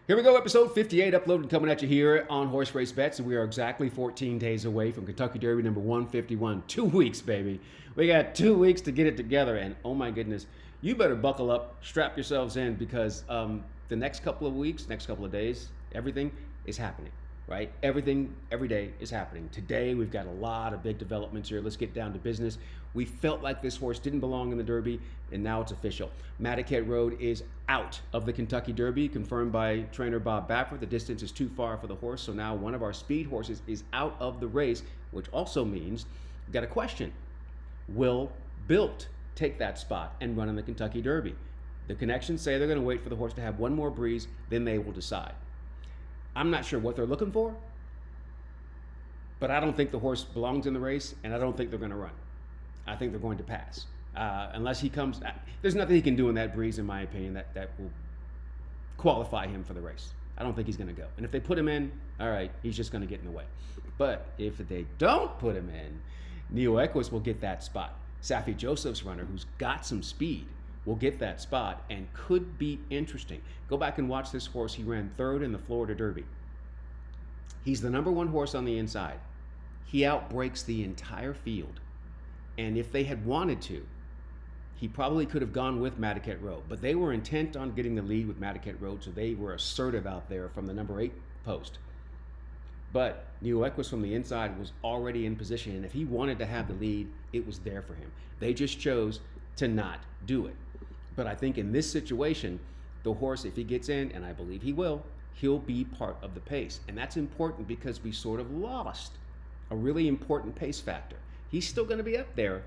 Here we go, episode 58 uploaded coming at you here on Horse Race Bets. And we are exactly 14 days away from Kentucky Derby number 151. 2 weeks, baby. We got 2 weeks to get it together. And oh my goodness, you better buckle up, strap yourselves in because the next couple of weeks, next couple of days, everything is happening, right? Everything, every day is happening. Today, we've got a lot of big developments here. Let's get down to business. We felt like this horse didn't belong in the Derby, and now it's official. Madaket Road is out of the Kentucky Derby, confirmed by trainer Bob Baffert. The distance is too far for the horse, so now one of our speed horses is out of the race, which also means we've got a question. Will Built take that spot and run in the Kentucky Derby? The connections say they're going to wait for the horse to have one more breeze, then they will decide. I'm not sure what they're looking for, but I don't think the horse belongs in the race, and I don't think they're going to run. I think they're going to pass. Unless he comes, there's nothing he can do in that breeze, in my opinion, that will qualify him for the race. I don't think he's going to go. And if they put him in, all right, he's just going to get in the way. But if they don't put him in, Neo Equus will get that spot. Safi Joseph's runner, who's got some speed, will get that spot and could be interesting. Go back and watch this horse. He ran third in the Florida Derby. He's the number one horse on the inside. He outbreaks the entire field. And if they had wanted to, he probably could have gone with Madaket Road. But they were intent on getting the lead with Madaket Road, so they were assertive out there from the number 8 post. But Neo Equus from the inside was already in position, and if he wanted to have the lead, it was there for him. They just chose to not do it. But I think in this situation, the horse, if he gets in, and I believe he will, he'll be part of the pace. And that's important because we sort of lost a really important pace factor. He's still going to be up there,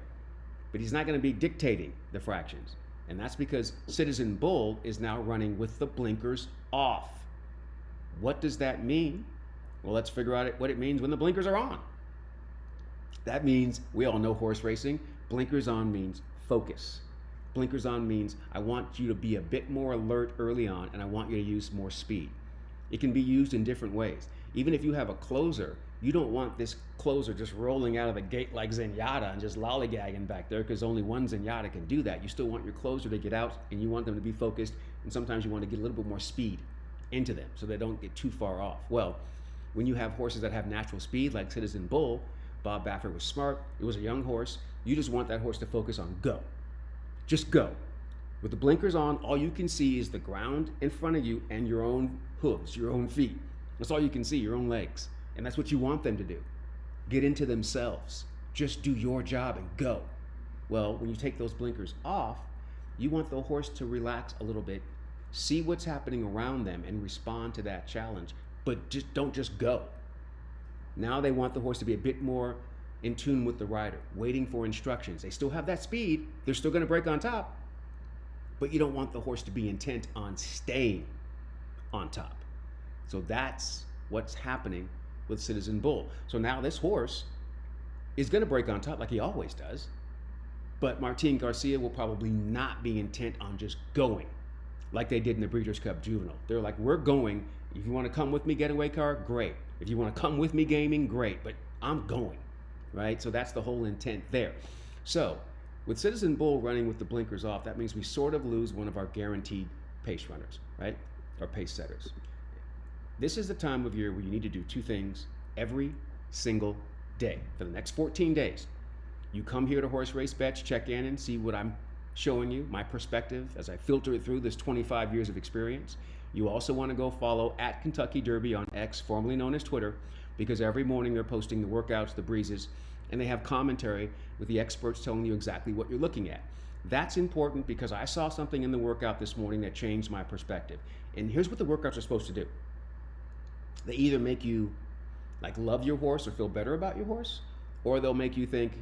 but he's not going to be dictating the fractions. And that's because Citizen Bull is now running with the blinkers off. What does that mean? Well, let's figure out what it means when the blinkers are on. That means, we all know horse racing, blinkers on means focus. Blinkers on means I want you to be a bit more alert early on, and I want you to use more speed. It can be used in different ways. Even if you have a closer, you don't want this closer just rolling out of the gate like Zenyatta and just lollygagging back there, because only one Zenyatta can do that. You still want your closer to get out, and you want them to be focused, and sometimes you want to get a little bit more speed into them so they don't get too far off. Well, when you have horses that have natural speed like Citizen Bull, Bob Baffert was smart. It was a young horse. You just want that horse to focus on go. Just go. With the blinkers on, all you can see is the ground in front of you and your own hooves, your own feet. That's all you can see, your own legs. And that's what you want them to do. Get into themselves. Just do your job and go. Well, when you take those blinkers off, you want the horse to relax a little bit, see what's happening around them, and respond to that challenge. But don't just go. Now they want the horse to be a bit more in tune with the rider, waiting for instructions. They still have that speed. They're still going to break on top. But you don't want the horse to be intent on staying on top. So that's what's happening with Citizen Bull. So now this horse is going to break on top like he always does. But Martin Garcia will probably not be intent on just going like they did in the Breeders' Cup Juvenile. They're like, we're going. If you want to come with me, getaway car, great. If you want to come with me, gaming, great. But I'm going, right? So that's the whole intent there. So with Citizen Bull running with the blinkers off, that means we sort of lose one of our guaranteed pace runners, right? Or pace setters. This is the time of year where you need to do 2 things every single day for the next 14 days. You come here to Horse Race Bets, check in and see what I'm showing you, my perspective as I filter it through this 25 years of experience. You also want to go follow at Kentucky Derby on X, formerly known as Twitter, because every morning they're posting the workouts, the breezes, and they have commentary with the experts telling you exactly what you're looking at. That's important because I saw something in the workout this morning that changed my perspective. And here's what the workouts are supposed to do. They either make you like love your horse or feel better about your horse, or they'll make you think,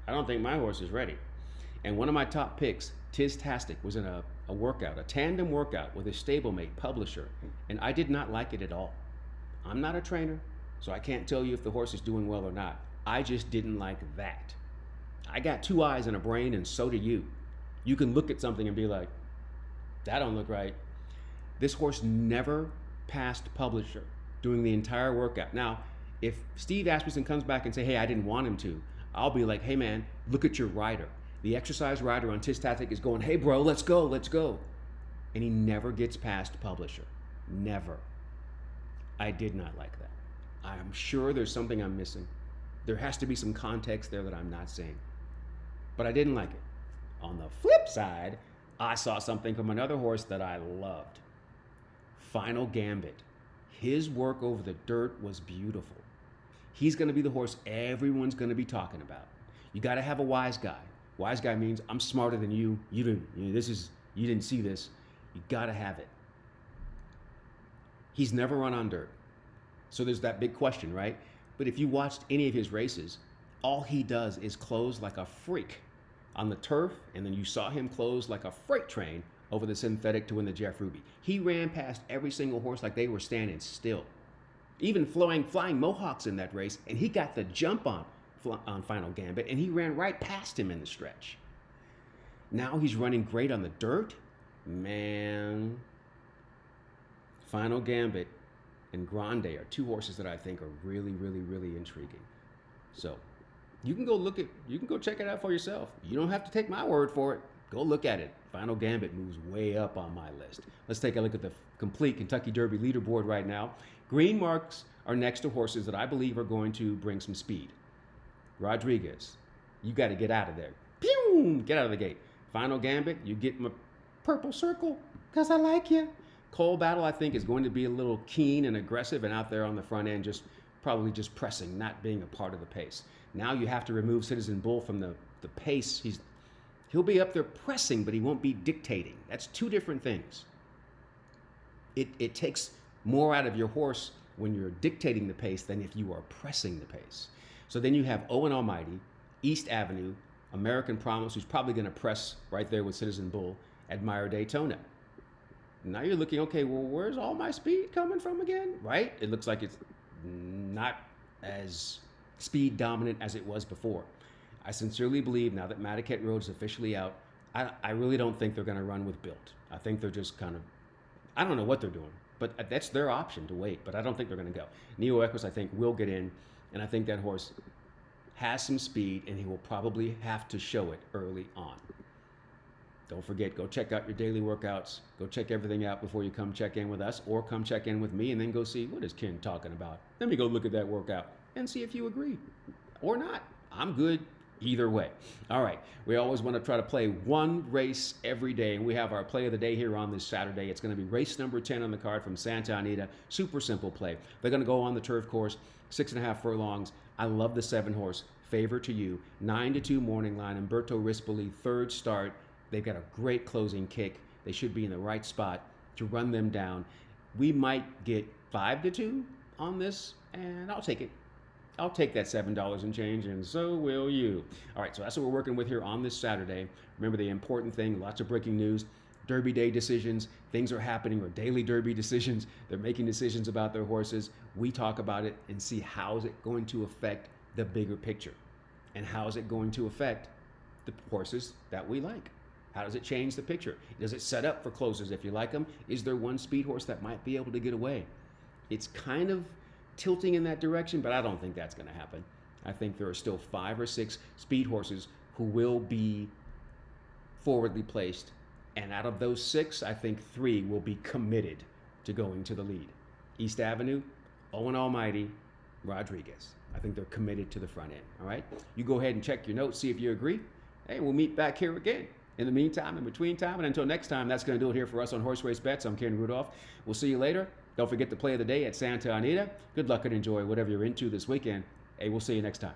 I don't think my horse is ready. And one of my top picks, Tiz-tastic, was in a workout, a tandem workout with his stablemate, Publisher, and I did not like it at all. I'm not a trainer, so I can't tell you if the horse is doing well or not. I just didn't like that. I got 2 eyes and a brain, and so do you. You can look at something and be like, that don't look right. This horse never passed Publisher doing the entire workout. Now, if Steve Asmussen comes back and say, hey, I didn't want him to, I'll be like, hey man, look at your rider. The exercise rider on Tiz-tastic is going, hey bro, let's go. And he never gets past Publisher. Never. I did not like that. I'm sure there's something I'm missing. There has to be some context there that I'm not seeing. But I didn't like it. On the flip side, I saw something from another horse that I loved. Final Gambit. His work over the dirt was beautiful. He's going to be the horse everyone's going to be talking about. You got to have a wise guy. Wise guy means I'm smarter than you. You didn't see this. You got to have it. He's never run on dirt. So there's that big question, right? But if you watched any of his races, all he does is close like a freak on the turf, and then you saw him close like a freight train over the synthetic to win the Jeff Ruby. He ran past every single horse like they were standing still. Even flying Mohawks in that race, and he got the jump on Final Gambit, and he ran right past him in the stretch. Now he's running great on the dirt. Man, Final Gambit and Grande are two horses that I think are really, really, really intriguing. So you can go check it out for yourself. You don't have to take my word for it. Go look at it. Final Gambit moves way up on my list. Let's take a look at the complete Kentucky Derby leaderboard right now. Green marks are next to horses that I believe are going to bring some speed. Rodriguez, you got to get out of there. Pew! Get out of the gate. Final Gambit, you get my purple circle because I like you. Cole Battle, I think, is going to be a little keen and aggressive and out there on the front end, probably just pressing, not being a part of the pace. Now you have to remove Citizen Bull from the pace. He'll be up there pressing, but he won't be dictating. That's two different things. It takes more out of your horse when you're dictating the pace than if you are pressing the pace. So then you have Owen Almighty, East Avenue, American Promise, who's probably going to press right there with Citizen Bull, Admire Daytona. Now you're looking, okay, well, where's all my speed coming from again, right? It looks like it's not as speed dominant as it was before. I sincerely believe now that Madaket Road is officially out, I really don't think they're going to run with Built. I think they're just I don't know what they're doing, but that's their option to wait, but I don't think they're going to go. Neo Equus, I think, will get in, and I think that horse has some speed, and he will probably have to show it early on. Don't forget, go check out your daily workouts. Go check everything out before you come check in with us, or come check in with me and then go see, what is Ken talking about? Let me go look at that workout and see if you agree or not. I'm good either way. All right, we always want to try to play one race every day, and we have our play of the day here on this Saturday. It's going to be race number 10 on the card from Santa Anita. Super simple play. They're going to go on the turf course, 6.5 furlongs. I love the 7 horse. Favor to you. 9-2 morning line. Umberto Rispoli, third start. They've got a great closing kick. They should be in the right spot to run them down. We might get 5-2 on this, and I'll take it. I'll take that $7 and change, and so will you. All right, so that's what we're working with here on this Saturday. Remember the important thing, lots of breaking news, Derby Day decisions, things are happening, or daily Derby decisions. They're making decisions about their horses. We talk about it and see how is it going to affect the bigger picture, and how is it going to affect the horses that we like. How does it change the picture? Does it set up for closers if you like them? Is there one speed horse that might be able to get away? It's kind of tilting in that direction, but I don't think that's going to happen. I think there are still 5 or 6 speed horses who will be forwardly placed, and out of those 6, I think 3 will be committed to going to the lead. East Avenue, Owen Almighty, Rodriguez. I think they're committed to the front end, all right? You go ahead and check your notes, see if you agree. Hey, we'll meet back here again. In the meantime, in between time, and until next time, that's going to do it here for us on Horse Race Bets. I'm Ken Rudulph. We'll see you later. Don't forget to play of the day at Santa Anita. Good luck and enjoy whatever you're into this weekend. Hey, we'll see you next time.